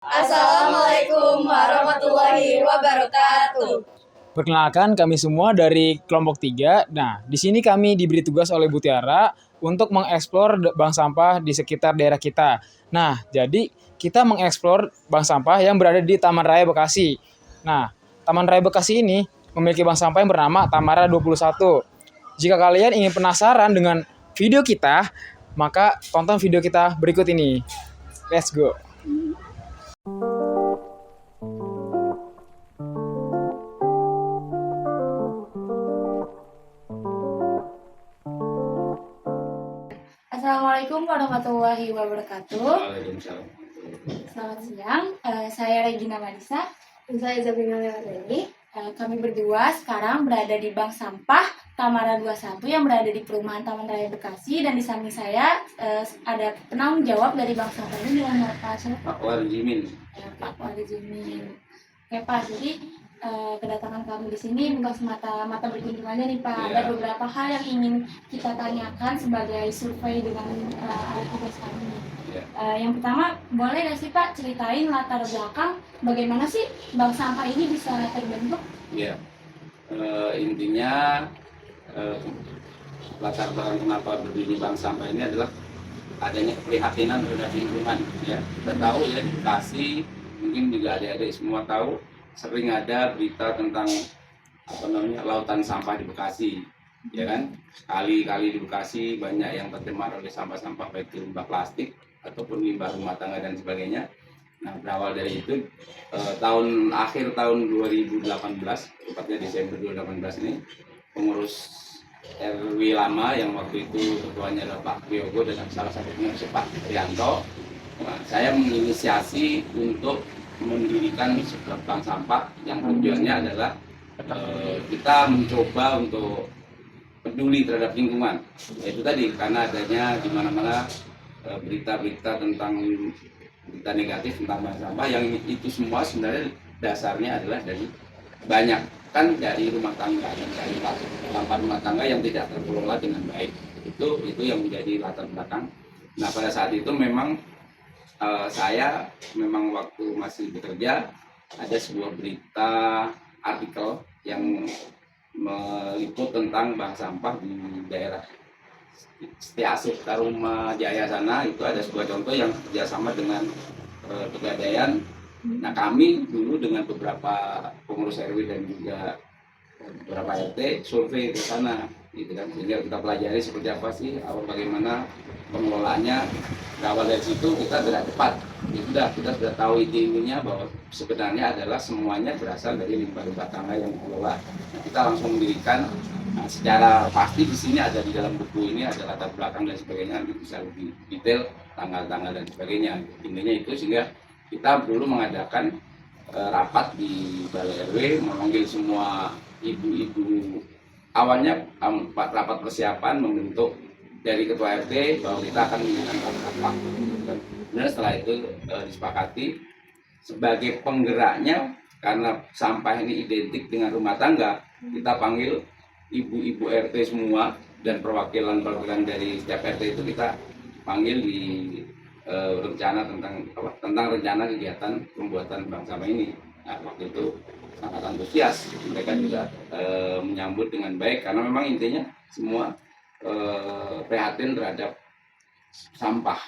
Assalamualaikum warahmatullahi wabarakatuh. Perkenalkan, kami semua dari kelompok 3. Nah, di sini kami diberi tugas oleh Bu Tiara untuk mengeksplor bank sampah di sekitar daerah kita. Nah, jadi kita mengeksplor bank sampah yang berada di Taman Raya Bekasi. Nah, Taman Raya Bekasi ini memiliki bank sampah yang bernama Tamara 21. Jika kalian ingin penasaran dengan video kita, maka tonton video kita berikut ini. Let's go. Assalamualaikum warahmatullahi wabarakatuh. Waalaikumsalam. Selamat siang, saya Regina Manisa. Saya Zabina Lewatani. Kami berdua sekarang berada di Bank Sampah Tamara 21 yang berada di Perumahan Taman Raya Bekasi, dan di samping saya ada penanggung jawab dari Bank Sampah ini dengan Pak siapa? Pak Warjimin. Pak Wali Jimin. Oke Pak, jadi kedatangan kami di sini bukan semata-mata berkunjung aja nih Pak. Iya. Ada beberapa hal yang ingin kita tanyakan sebagai survei dengan alat tugas kami. Ya. Yang pertama, boleh nggak sih Pak ceritain latar belakang bagaimana sih bank sampah ini bisa terbentuk? Ya. Intinya latar belakang kenapa berdiri bank sampah ini adalah adanya keprihatinan terhadap lingkungan. Ya, kita tahu ya di Bekasi, mungkin juga adik-adik semua tahu, sering ada berita tentang lautan sampah di Bekasi, ya kan? Kali-kali di Bekasi banyak yang tercemar oleh sampah-sampah, baik itu limbah plastik ataupun limbah rumah tangga dan sebagainya. Nah, berawal dari itu akhir tahun 2018, tepatnya Desember 2018 ini, pengurus RW lama yang waktu itu ketuanya adalah Pak Priyogo dan salah satu pengurus Pak Prianto. Nah, saya menginisiasi untuk mendirikan sebuah bank sampah yang tujuannya adalah kita mencoba untuk peduli terhadap lingkungan. Yaitu tadi karena adanya di mana-mana berita-berita tentang berita negatif tentang bank sampah, yang itu semua sebenarnya dasarnya adalah dari banyak kan dari rumah tangga dan dari sampah rumah tangga yang tidak terkelola dengan baik. Itu yang menjadi latar belakang. Nah, pada saat itu memang saya memang waktu masih bekerja ada sebuah berita artikel yang meliput tentang bank sampah di daerah Setiasih Taruma Jaya sana. Itu ada sebuah contoh yang kerjasama dengan Pegadaian. Nah, kami dulu dengan beberapa pengurus RW dan juga beberapa RT survei ke sana, gitu kan, sehingga kita pelajari seperti apa sih bagaimana pengelolaannya. Berawal dari situ kita gerak cepat. Kita sudah tahu intinya bahwa sebenarnya adalah semuanya berasal dari limbah rumah tangga yang dikelola. Nah, kita langsung mendirikan. Nah, secara pasti di sini ada di dalam buku ini ada latar belakang dan sebagainya, nanti bisa lebih detail tanggal-tanggal dan sebagainya. Intinya itu, sehingga kita dulu mengadakan rapat di Balai RW, memanggil semua ibu-ibu. Awalnya rapat persiapan membentuk dari ketua RT bahwa kita akan menggunakan bank sampah. Kemudian setelah itu disepakati sebagai penggeraknya, karena sampah ini identik dengan rumah tangga, kita panggil ibu-ibu RT semua dan perwakilan dari setiap RT itu kita panggil di rencana tentang rencana kegiatan pembuatan bank sampah ini. Nah, waktu itu sangat antusias, mereka juga menyambut dengan baik karena memang intinya semua prihatin terhadap sampah.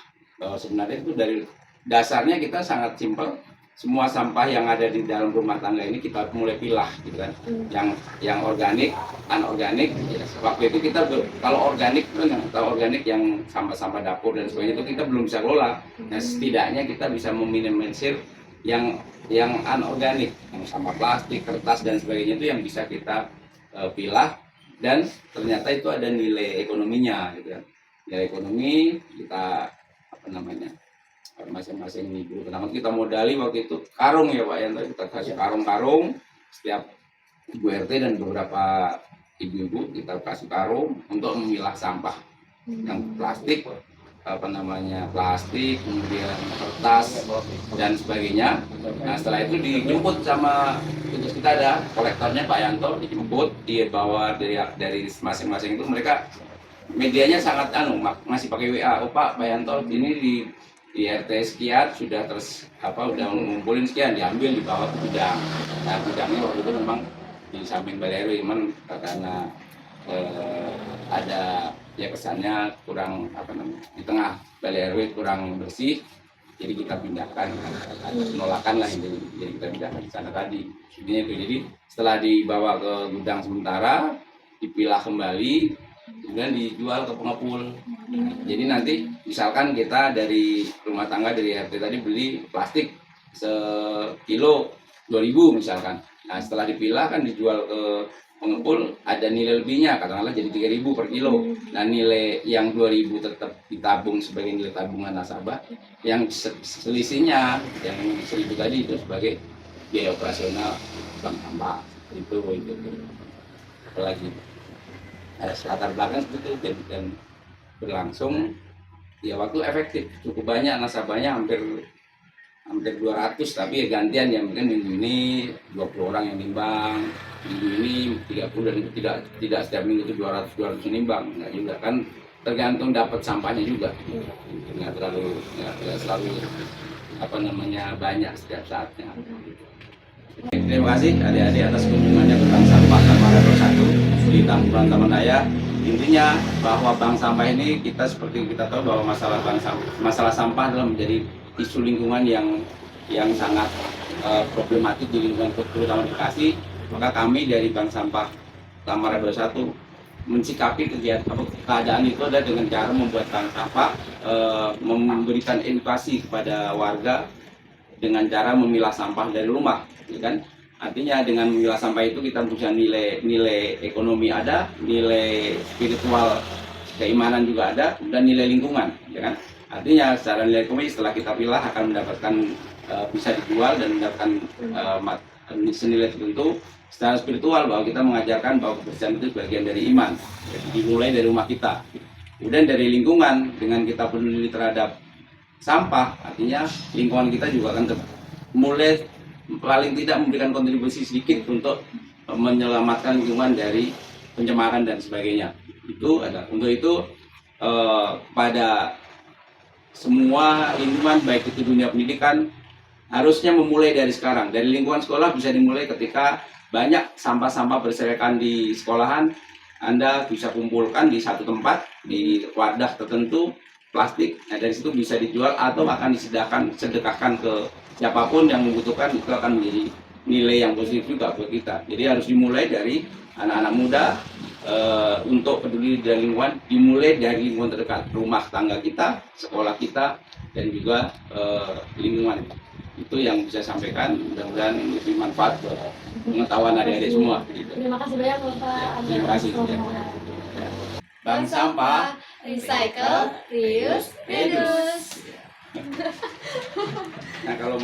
Sebenarnya itu dari dasarnya kita sangat simpel. Semua sampah yang ada di dalam rumah tangga ini kita mulai pilah, gitu kan. Yang organik, anorganik. Ya, waktu itu kita kalau organik yang sampah-sampah dapur dan sebagainya itu kita belum bisa kelola. Nah, setidaknya kita bisa meminimalisir yang anorganik, yang sampah plastik, kertas dan sebagainya, itu yang bisa kita pilah, dan ternyata itu ada nilai ekonominya, gitu kan. Nilai ekonomi kita masing-masing ibu, pertama kita modali waktu itu karung ya Pak, yang kita kasih karung-karung, setiap ibu RT dan beberapa ibu-ibu kita kasih karung untuk memilah sampah yang plastik, plastik, kemudian kertas dan sebagainya. Nah, setelah itu dijemput sama kita ada kolektornya Pak Yanto, dijemput, dia bawa dari masing-masing itu. Mereka medianya sangat masih pakai WA. Oh Pak Yanto, ini di RT sekian sudah udah ngumpulin sekian, diambil dibawa ke gudang. Nah gudangnya waktu itu memang di samping balai RW, cuman karena ada ya kesannya kurang di tengah balai RW kurang bersih, jadi kita pindahkan, ada penolakan lah ini, jadi kita pindahkan di sana tadi. Intinya itu, jadi setelah dibawa ke gudang sementara, dipilah kembali, kemudian dijual ke pengepul. Jadi nanti misalkan kita dari rumah tangga dari RT tadi beli plastik sekilo 2.000 misalkan. Nah setelah dipilah kan dijual ke pengepul, ada nilai lebihnya, katakanlah jadi 3.000 per kilo. Nah nilai yang 2.000 tetap ditabung sebagai nilai tabungan nasabah, yang selisihnya yang 1.000 tadi itu sebagai biaya operasional bank sampah. Itu apalagi latar belakang seperti itu, dan berlangsung ya waktu efektif, cukup banyak nasabahnya, hampir 200, tapi ya gantian ya, mungkin minggu ini 20 orang yang nimbang, minggu ini 30, dan itu tidak setiap minggu itu 200 nimbang, enggak juga kan, tergantung dapat sampahnya juga, nggak selalu banyak setiap saatnya. Terima kasih adik-adik atas kunjungannya ke Bank Sampah Tamara 21 di Tamburan Taman Raya. Intinya bahwa bank sampah ini seperti kita tahu bahwa masalah sampah adalah menjadi isu lingkungan yang sangat problematik di lingkungan terutama Bekasi. Maka kami dari Bank Sampah Tamara 21 mensikapi keadaan itu adalah dengan cara membuat bank sampah, memberikan edukasi kepada warga dengan cara memilah sampah dari rumah, ya kan? Artinya dengan memilah sampah itu kita punya nilai ekonomi ada, nilai spiritual keimanan juga ada, dan nilai lingkungan, ya kan? Artinya secara nilai ekonomi setelah kita pilah akan mendapatkan bisa dijual dan mendapatkan senilai tertentu. Secara spiritual bahwa kita mengajarkan bahwa kebersihan itu bagian dari iman, dimulai dari rumah kita. Kemudian dari lingkungan, dengan kita peduli terhadap sampah, artinya lingkungan kita juga akan mulai paling tidak memberikan kontribusi sedikit untuk menyelamatkan lingkungan dari pencemaran dan sebagainya. Untuk itu pada semua lingkungan, baik itu dunia pendidikan, harusnya memulai dari sekarang. Dari lingkungan sekolah bisa dimulai ketika banyak sampah-sampah berserakan di sekolahan. Anda bisa kumpulkan di satu tempat, di wadah tertentu, plastik, nah dari situ bisa dijual atau akan sedekahkan ke siapapun yang membutuhkan. Itu akan menjadi nilai yang positif juga buat kita. Jadi harus dimulai dari anak-anak muda untuk peduli dengan lingkungan, dimulai dari lingkungan terdekat, rumah tangga kita, sekolah kita, dan juga lingkungan. Itu yang bisa sampaikan, mudah-mudahan lebih manfaat buat pengetahuan adik-adik semua. Terima kasih banyak Bapak. Terima kasih. Bank Sampah, recycle, reuse, reduce. Nah kalau